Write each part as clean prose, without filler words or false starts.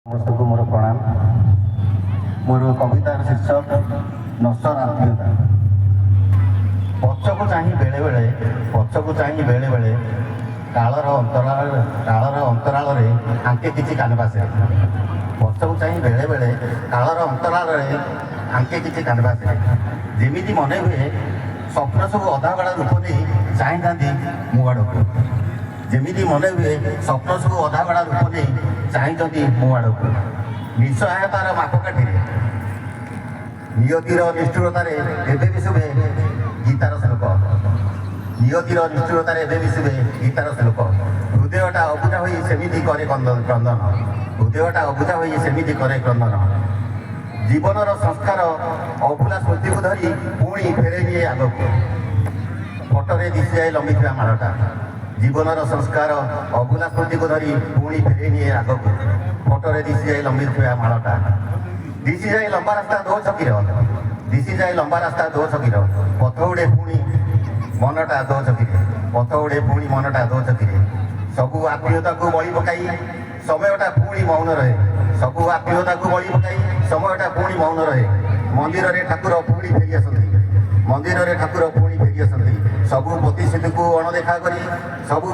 ସମସ୍ତଙ୍କୁ ମୋର ପ୍ରଣାମ। ମୋର କବିତାର ଶୀର୍ଷକ ନଶ୍ୱର ଆତ୍ମୀୟତା। ପଛକୁ ଚାହିଁ ବେଳେବେଳେ କାଳର ଅନ୍ତରାଳରେ ଆଙ୍କେ କିଛି କାନଭାସେ। ପଛକୁ ଚାହିଁ ବେଳେବେଳେ କାଳର ଅନ୍ତରାଳରେ ଆଙ୍କେ କିଛି କାନଭାସେ। ଯେମିତି ମନେ ହୁଏ ସ୍ୱପ୍ନ ସବୁ ଅଧାଗଳା ରୂପ ନେଇ ଚାହିଁଥାନ୍ତି ମୋ ଆଡ଼କୁ। ଯେମିତି ମନେ ହୁଏ ସ୍ୱପ୍ନ ସବୁ ଅଧାଗଳା ରୂପ ନେଇ ଚାହିଁଛନ୍ତି ମୋ ଆଡ଼କୁ। ନିଃସହାୟତାର ମାପକାଠିରେ ନିୟତିର ନିଷ୍ଠୁରତାରେ ଏବେ ବି ଶୁଭେ ଗୀତାର ଶ୍ଲୋକ। ନିୟତିର ନିଷ୍ଠୁରତାରେ ଏବେ ବି ଶୁଭେ ଗୀତାର ଶ୍ଲୋକ। ହୃଦୟଟା ଅବୁଝା ହୋଇ ସେମିତି କରେ କ୍ରନ୍ଦନ। ହୃଦୟଟା ଅବୁଝା ହୋଇ ସେମିତି କରେ କ୍ରନ୍ଦନ। ଜୀବନର ସଂସ୍କାର ଅଭୁଲା ସ୍ମୃତିକୁ ଧରି ପୁଣି ଫେରେଇ ନିଏ ଆଗକୁ। ଫଟୋରେ ଦିଶିଯାଏ ଲମ୍ବିଥିବା ମାଳଟା। ଜୀବନର ସଂସ୍କାର ଅଭୁଲା ସ୍ମୃତିକୁ ଧରି ପୁଣି ଫେରେଇ ନିଏ ଆଗକୁ। ଫଟୋରେ ଦିଶିଯାଏ ଲମ୍ବିଥିବା ମାଳଟା। ଦିଶିଯାଏ ଲମ୍ବା ରାସ୍ତା ଦୋ ଛକିର। ଦିଶିଯାଏ ଲମ୍ବା ରାସ୍ତା ଦୋ ଛକିର। ପଥ ଉଡ଼େ ପୁଣି ମନଟା ଦୋ ଛକିରେ। ପଥ ଉଡ଼େ ପୁଣି ମନଟା ଦୋ ଛକିରେ। ସବୁ ଆତ୍ମୀୟତାକୁ ବଳି ପକାଇ ସମୟଟା ପୁଣି ମୌନ ରହେ। ସବୁ ଆତ୍ମୀୟତାକୁ ବଳି ପକାଇ ସମୟଟା ପୁଣି ମୌନ ରହେ। ମନ୍ଦିରରେ ଠାକୁର ପୁଣି ଫେରି ଆସନ୍ତି। ମନ୍ଦିରରେ ଠାକୁର ପୁଣି ଫେରି ଆସନ୍ତି। ସବୁ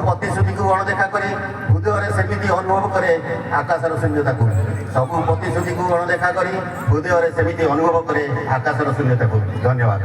ପ୍ରତିଶ୍ରୁତିକୁ ଅଣଦେଖା କରି ହୃଦୟରେ ସେମିତି ଅନୁଭବ କରେ ଆକାଶର ଶୂନ୍ୟତାକୁ। ସବୁ ପ୍ରତିଶ୍ରୁତିକୁ ଅଣଦେଖା କରି ହୃଦୟରେ ସେମିତି ଅନୁଭବ କରେ ଆକାଶର ଶୂନ୍ୟତାକୁ। ଧନ୍ୟବାଦ।